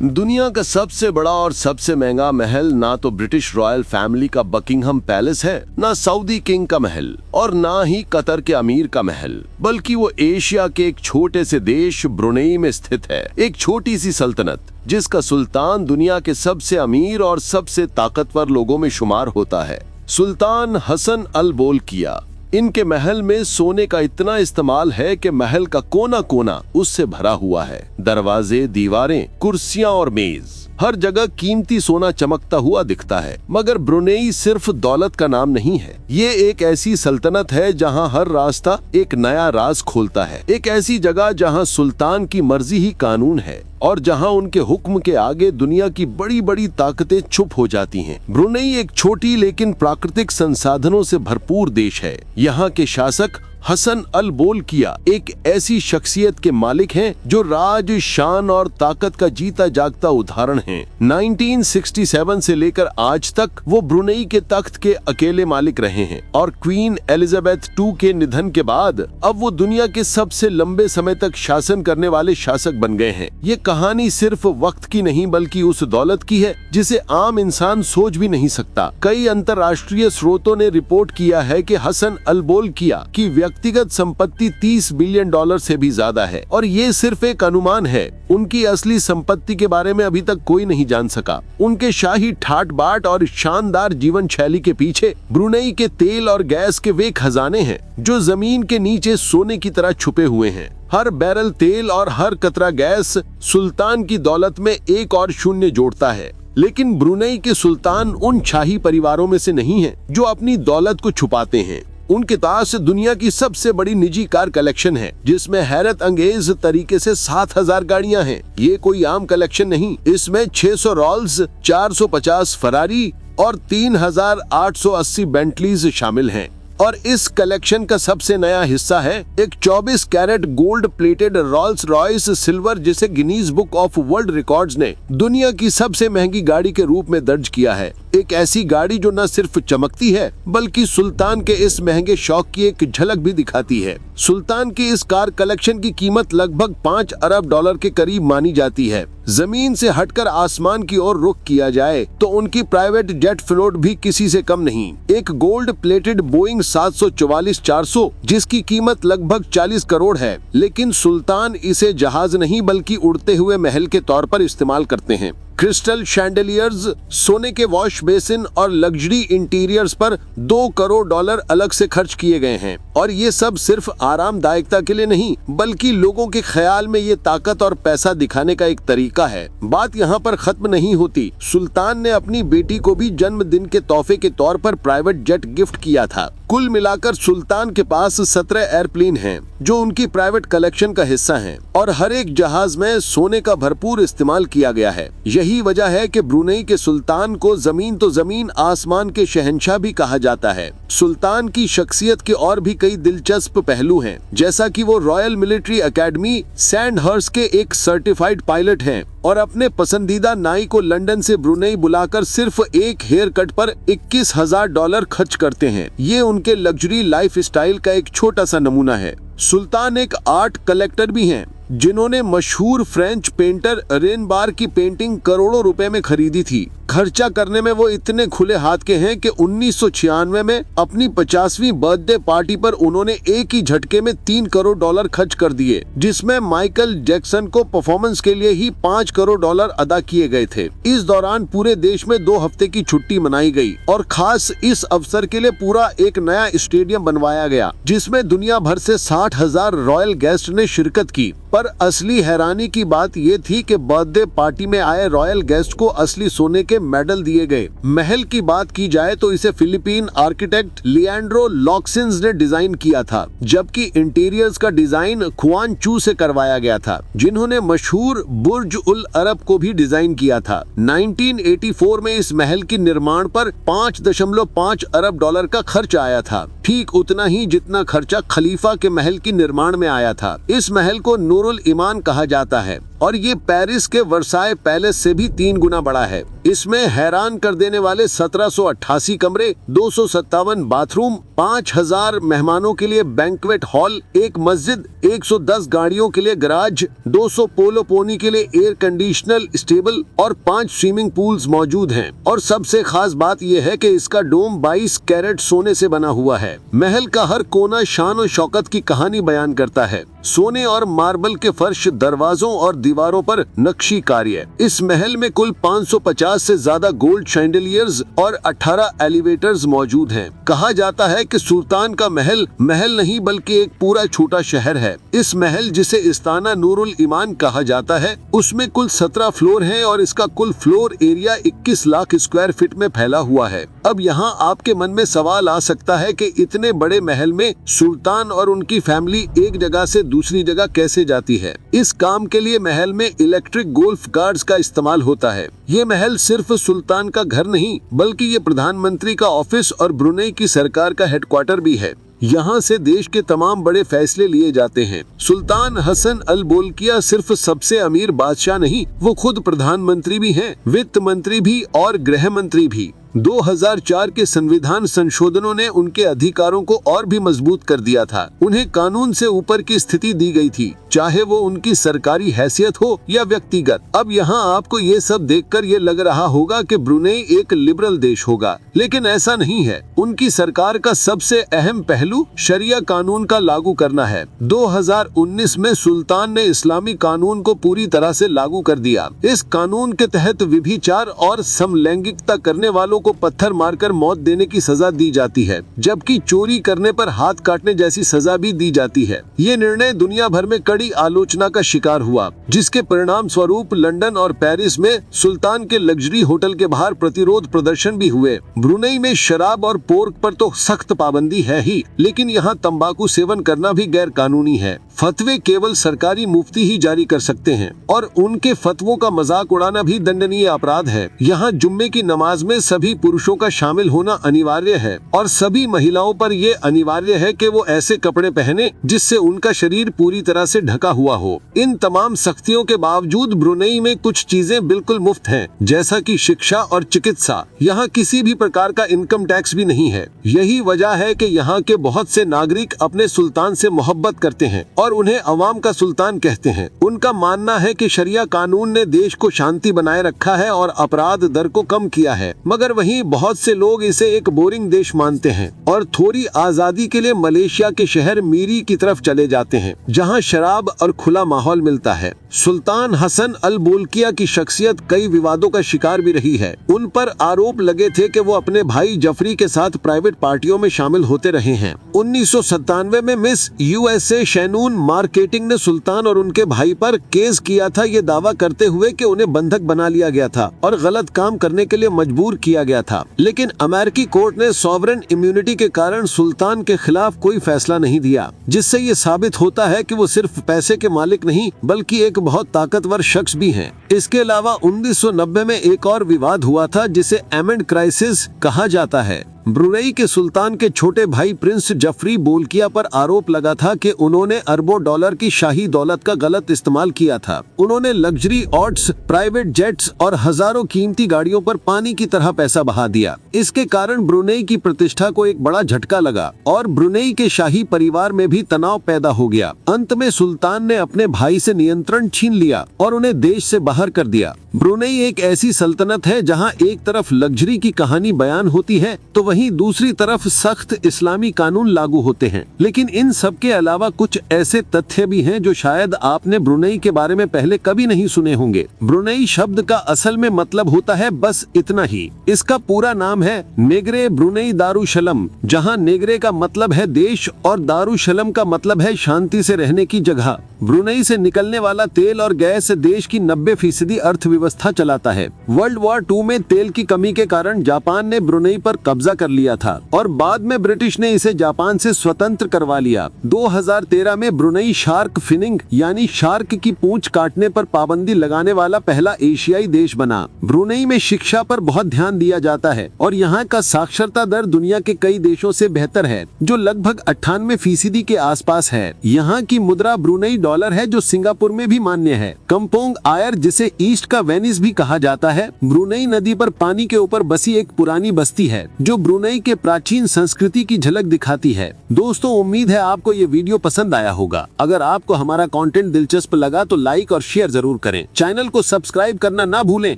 दुनिया का सबसे बड़ा और सबसे महंगा महल ना तो ब्रिटिश रॉयल फैमिली का बकिंगहम पैलेस है, ना सऊदी किंग का महल और ना ही कतर के अमीर का महल, बल्कि वो एशिया के एक छोटे से देश ब्रुनेई में स्थित है। एक छोटी सी सल्तनत जिसका सुल्तान दुनिया के सबसे अमीर और सबसे ताकतवर लोगों में शुमार होता है। सुल्तान हसन अल बोलकिया। इनके महल में सोने का इतना इस्तेमाल है कि महल का कोना कोना उससे भरा हुआ है। दरवाजे, दीवारें, कुर्सियां और मेज, हर जगह कीमती सोना चमकता हुआ दिखता है। मगर ब्रुनेई सिर्फ दौलत का नाम नहीं है, ये एक ऐसी सल्तनत है जहां हर रास्ता एक नया राज खोलता है। एक ऐसी जगह जहां सुल्तान की मर्जी ही कानून है और जहां उनके हुक्म के आगे दुनिया की बड़ी बड़ी ताकतें चुप हो जाती हैं। ब्रुनेई एक छोटी लेकिन प्राकृतिक संसाधनों से भरपूर देश है। यहाँ के शासक हसन अल बोलकिया एक ऐसी शख्सियत के मालिक हैं जो राज, शान और ताकत का जीता जागता उदाहरण हैं। 1967 से लेकर आज तक वो ब्रुनेई के तख्त के अकेले मालिक रहे हैं और क्वीन एलिजाबेथ II के निधन के बाद अब वो दुनिया के सबसे लंबे समय तक शासन करने वाले शासक बन गए हैं। ये कहानी सिर्फ वक्त की नहीं बल्कि उस दौलत की है जिसे आम इंसान सोच भी नहीं सकता। कई अंतर्राष्ट्रीय स्रोतों ने रिपोर्ट किया है कि हसन अल बोलकिया की व्यक्तिगत संपत्ति $30 बिलियन से भी ज्यादा है और ये सिर्फ एक अनुमान है। उनकी असली संपत्ति के बारे में अभी तक कोई नहीं जान सका। उनके शाही ठाट बाट और शानदार जीवन शैली के पीछे ब्रुनेई के तेल और गैस के वे खजाने हैं जो जमीन के नीचे सोने की तरह छुपे हुए हैं। हर बैरल तेल और हर कतरा गैस सुल्तान की दौलत में एक और शून्य जोड़ता है। लेकिन ब्रुनेई के सुल्तान उन शाही परिवारों में से नहीं हैं जो अपनी दौलत को छुपाते हैं। उनके पास दुनिया की सबसे बड़ी निजी कार कलेक्शन है जिसमें हैरत अंगेज तरीके से 7,000 गाड़ियां हैं। ये कोई आम कलेक्शन नहीं, इसमें 600 रॉल्स, 450 फरारी और 3,880 बेंटलीज शामिल हैं। और इस कलेक्शन का सबसे नया हिस्सा है एक 24 carat gold plated Rolls Royce silver जिसे Guinness book of world records ने दुनिया की सबसे महंगी गाड़ी के रूप में दर्ज किया है। एक ऐसी गाड़ी जो न सिर्फ चमकती है बल्कि सुल्तान के इस महंगे शौक की एक झलक भी दिखाती है। सुल्तान की इस कार कलेक्शन की कीमत लगभग $5 अरब के करीब मानी जाती है। जमीन से हटकर आसमान की ओर रुख किया जाए तो उनकी प्राइवेट जेट फ्लोट भी किसी से कम नहीं। एक गोल्ड प्लेटेड बोइंग 744-400 जिसकी कीमत लगभग 40 करोड़ है, लेकिन सुल्तान इसे जहाज नहीं बल्कि उड़ते हुए महल के तौर पर इस्तेमाल करते हैं। क्रिस्टल शैंडलियर्स, सोने के वॉश बेसिन और लग्जरी इंटीरियर्स पर $2 करोड़ अलग से खर्च किए गए हैं। और ये सब सिर्फ आरामदायकता के लिए नहीं बल्कि लोगों के ख्याल में ये ताकत और पैसा दिखाने का एक तरीका है। बात यहाँ पर खत्म नहीं होती। सुल्तान ने अपनी बेटी को भी जन्मदिन के तोहफे के तौर पर प्राइवेट जेट गिफ्ट किया था। कुल मिलाकर सुल्तान के पास 17 एयरप्लेन हैं जो उनकी प्राइवेट कलेक्शन का हिस्सा हैं और हर एक जहाज में सोने का भरपूर इस्तेमाल किया गया है। यही वजह है कि ब्रुनेई के सुल्तान को जमीन तो जमीन आसमान के शहंशाह भी कहा जाता है। सुल्तान की शख्सियत के और भी कई दिलचस्प पहलू हैं, जैसा कि वो रॉयल मिलिट्री एकेडमी सैंडहर्स्ट के एक सर्टिफाइड पायलट हैं और अपने पसंदीदा नाई को लंदन से ब्रुनेई बुलाकर सिर्फ एक हेयर कट पर $21,000 खर्च करते हैं। ये उनके लग्जरी लाइफ स्टाइल का एक छोटा सा नमूना है। सुल्तान एक आर्ट कलेक्टर भी हैं जिन्होंने मशहूर फ्रेंच पेंटर रेनबार की पेंटिंग करोड़ों रुपए में खरीदी थी। खर्चा करने में वो इतने खुले हाथ के हैं कि 1996 में अपनी 50वीं बर्थडे पार्टी पर उन्होंने एक ही झटके में $3 करोड़ खर्च कर दिए, जिसमें माइकल जैक्सन को परफॉर्मेंस के लिए ही $5 करोड़ अदा किए गए थे। इस दौरान पूरे देश में 2 हफ्ते की छुट्टी मनाई गई और खास इस अवसर के लिए पूरा एक नया स्टेडियम बनवाया गया जिसमें दुनिया भर से 60,000 रॉयल गेस्ट ने शिरकत की। पर असली हैरानी की बात ये थी कि बर्थडे पार्टी में आए रॉयल गेस्ट को असली सोने के मेडल दिए गए। महल की बात की जाए तो इसे फिलिपीन आर्किटेक्ट लिएंड्रो लॉक्सिन्स ने डिजाइन किया था, जबकि इंटीरियर्स का डिजाइन खुआन चू से करवाया गया था जिन्होंने मशहूर बुर्ज उल अरब को भी डिजाइन किया था। 1984 में इस महल की निर्माण पर $5.5 अरब का खर्च आया था, ठीक उतना ही जितना खर्चा खलीफा के महल की निर्माण में आया था। इस महल को नूरुल ईमान कहा जाता है। और ये पेरिस के वर्साय पैलेस से भी 3 गुना बड़ा है। इसमें हैरान कर देने वाले 1788 कमरे, 257 बाथरूम, 5000 मेहमानों के लिए बैंक्वेट हॉल, एक मस्जिद, 110 गाड़ियों के लिए गराज, 200 पोलो पोनी के लिए एयर कंडीशनल स्टेबल और 5 स्विमिंग पूल्स मौजूद हैं। और सबसे खास बात यह है कि इसका डोम 22 कैरेट सोने से बना हुआ है। महल का हर कोना शान और शौकत की कहानी बयान करता है। सोने और मार्बल के फर्श, दरवाजों और दीवारों पर नक्शी कार्य। इस महल में कुल 550 से ज्यादा गोल्ड शैंडलियर्स और 18 एलिवेटर्स मौजूद हैं। कहा जाता है कि सुल्तान का महल महल नहीं बल्कि एक पूरा छोटा शहर है। इस महल, जिसे इस्ताना नूरुल ईमान कहा जाता है, उसमें कुल 17 फ्लोर हैं और इसका कुल floor area 21 lakh square feet में फैला हुआ है। अब यहाँ आपके मन में सवाल आ सकता है कि इतने बड़े महल में सुल्तान और उनकी फैमिली एक जगह से दूसरी जगह कैसे जाती है। इस काम के लिए महल में इलेक्ट्रिक गोल्फ कार्ट्स का इस्तेमाल होता है। ये महल सिर्फ सुल्तान का घर नहीं बल्कि ये प्रधानमंत्री का ऑफिस और ब्रुनेई की सरकार का हेडक्वार्टर भी है। यहाँ से देश के तमाम बड़े फैसले लिए जाते हैं। सुल्तान हसन अल बोल्किया सिर्फ सबसे अमीर बादशाह नहीं, वो खुद प्रधानमंत्री भी हैं, वित्त मंत्री भी और गृह मंत्री भी। 2004 के संविधान संशोधनों ने उनके अधिकारों को और भी मजबूत कर दिया था। उन्हें कानून से ऊपर की स्थिति दी गई थी, चाहे वो उनकी सरकारी हैसियत हो या व्यक्तिगत। अब यहाँ आपको ये सब देखकर ये लग रहा होगा कि ब्रुनेई एक लिबरल देश होगा, लेकिन ऐसा नहीं है। उनकी सरकार का सबसे अहम पहलू शरिया कानून का लागू करना है। 2019 में सुल्तान ने इस्लामी कानून को पूरी तरह से लागू कर दिया। इस कानून के तहत व्यभिचार और समलैंगिकता करने वालों को पत्थर मारकर मौत देने की सजा दी जाती है, जबकि चोरी करने पर हाथ काटने जैसी सजा भी दी जाती है। ये निर्णय दुनिया भर में कड़ी आलोचना का शिकार हुआ, जिसके परिणाम स्वरूप लंदन और पेरिस में सुल्तान के लग्जरी होटल के बाहर प्रतिरोध प्रदर्शन भी हुए। ब्रुनेई में शराब और पोर्क पर तो सख्त पाबंदी है ही, लेकिन यहाँ तंबाकू सेवन करना भी गैर कानूनी है। फतवे केवल सरकारी मुफ्ती ही जारी कर सकते हैं और उनके फतवों का मजाक उड़ाना भी दंडनीय अपराध है। यहाँ जुम्मे की नमाज में सभी पुरुषों का शामिल होना अनिवार्य है और सभी महिलाओं पर ये अनिवार्य है कि वो ऐसे कपड़े पहने जिससे उनका शरीर पूरी तरह से ढका हुआ हो। इन तमाम सख्तियों के बावजूद ब्रुनेई में कुछ चीजें बिल्कुल मुफ्त हैं, जैसा कि शिक्षा और चिकित्सा। यहाँ किसी भी प्रकार का इनकम टैक्स भी नहीं है। यही वजह है कि यहाँ के बहुत से नागरिक अपने सुल्तान से मोहब्बत करते हैं और उन्हें अवाम का सुल्तान कहते हैं। उनका मानना है कि शरिया कानून ने देश को शांति बनाए रखा है और अपराध दर को कम किया है, मगर वहीं बहुत से लोग इसे एक बोरिंग देश मानते हैं और थोड़ी आजादी के लिए मलेशिया के शहर मीरी की तरफ चले जाते हैं, जहां शराब और खुला माहौल मिलता है। सुल्तान हसन अल बोल्किया की शख्सियत कई विवादों का शिकार भी रही है। उन पर आरोप लगे थे कि वो अपने भाई जफरी के साथ प्राइवेट पार्टियों में शामिल होते रहे हैं। 1997 में मिस यूएसए शैनून मार्केटिंग ने सुल्तान और उनके भाई पर केस किया था, ये दावा करते हुए कि उन्हें बंधक बना लिया गया था और गलत काम करने के लिए मजबूर किया गया था। लेकिन अमेरिकी कोर्ट ने सॉवरेन इम्यूनिटी के कारण सुल्तान के खिलाफ कोई फैसला नहीं दिया, जिससे ये साबित होता है कि वो सिर्फ पैसे के मालिक नहीं बल्कि एक बहुत ताकतवर शख्स भी हैं। इसके अलावा 1990 में एक और विवाद हुआ था जिसे एमेंड क्राइसिस कहा जाता है। ब्रुनेई के सुल्तान के छोटे भाई प्रिंस जफरी बोल्किया पर आरोप लगा था कि उन्होंने अरबों डॉलर की शाही दौलत का गलत इस्तेमाल किया था। उन्होंने लग्जरी ऑट्स, प्राइवेट जेट्स और हजारों कीमती गाड़ियों पर पानी की तरह पैसा बहा दिया। इसके कारण ब्रुनेई की प्रतिष्ठा को एक बड़ा झटका लगा और ब्रुनेई के शाही परिवार में भी तनाव पैदा हो गया। अंत में सुल्तान ने अपने भाई से नियंत्रण छीन लिया और उन्हें देश से बाहर कर दिया। ब्रुनेई एक ऐसी सल्तनत है जहां एक तरफ लग्जरी की कहानी बयान होती है तो वहीं दूसरी तरफ सख्त इस्लामी कानून लागू होते हैं। लेकिन इन सब के अलावा कुछ ऐसे तथ्य भी हैं जो शायद आपने ब्रुनेई के बारे में पहले कभी नहीं सुने होंगे। ब्रुनेई शब्द का असल में मतलब होता है बस इतना ही। इसका पूरा नाम है नेग्रे ब्रुनेई दारुशलम, जहां नेग्रे का मतलब है देश और दारुशलम का मतलब है शांति से रहने की जगह। ब्रुनेई से निकलने वाला तेल और गैस देश की 90% अर्थव्यवस्था चलाता है। वर्ल्ड वॉर 2 में तेल की कमी के कारण जापान ने ब्रुनेई पर कब्जा कर कर लिया था और बाद में ब्रिटिश ने इसे जापान से स्वतंत्र करवा लिया। 2013 में ब्रुनेई शार्क फिनिंग यानी शार्क की पूंछ काटने पर पाबंदी लगाने वाला पहला एशियाई देश बना। ब्रुनेई में शिक्षा पर बहुत ध्यान दिया जाता है और यहाँ का साक्षरता दर दुनिया के कई देशों से बेहतर है, जो लगभग 98% के आसपास है। यहाँ की मुद्रा ब्रुनेई डॉलर है, जो सिंगापुर में भी मान्य है। कंपोंग आयर, जिसे ईस्ट का वेनिस भी कहा जाता है, ब्रुनेई नदी पर पानी के ऊपर बसी एक पुरानी बस्ती है जो ब्रुनेई के प्राचीन संस्कृति की झलक दिखाती है। दोस्तों, उम्मीद है आपको ये वीडियो पसंद आया होगा। अगर आपको हमारा कंटेंट दिलचस्प लगा तो लाइक और शेयर जरूर करें। चैनल को सब्सक्राइब करना ना भूलें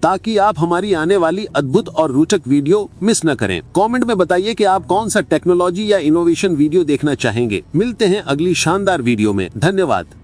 ताकि आप हमारी आने वाली अद्भुत और रोचक वीडियो मिस न करें। कमेंट में बताइए कि आप कौन सा टेक्नोलॉजी या इनोवेशन वीडियो देखना चाहेंगे। मिलते हैं अगली शानदार वीडियो में। धन्यवाद।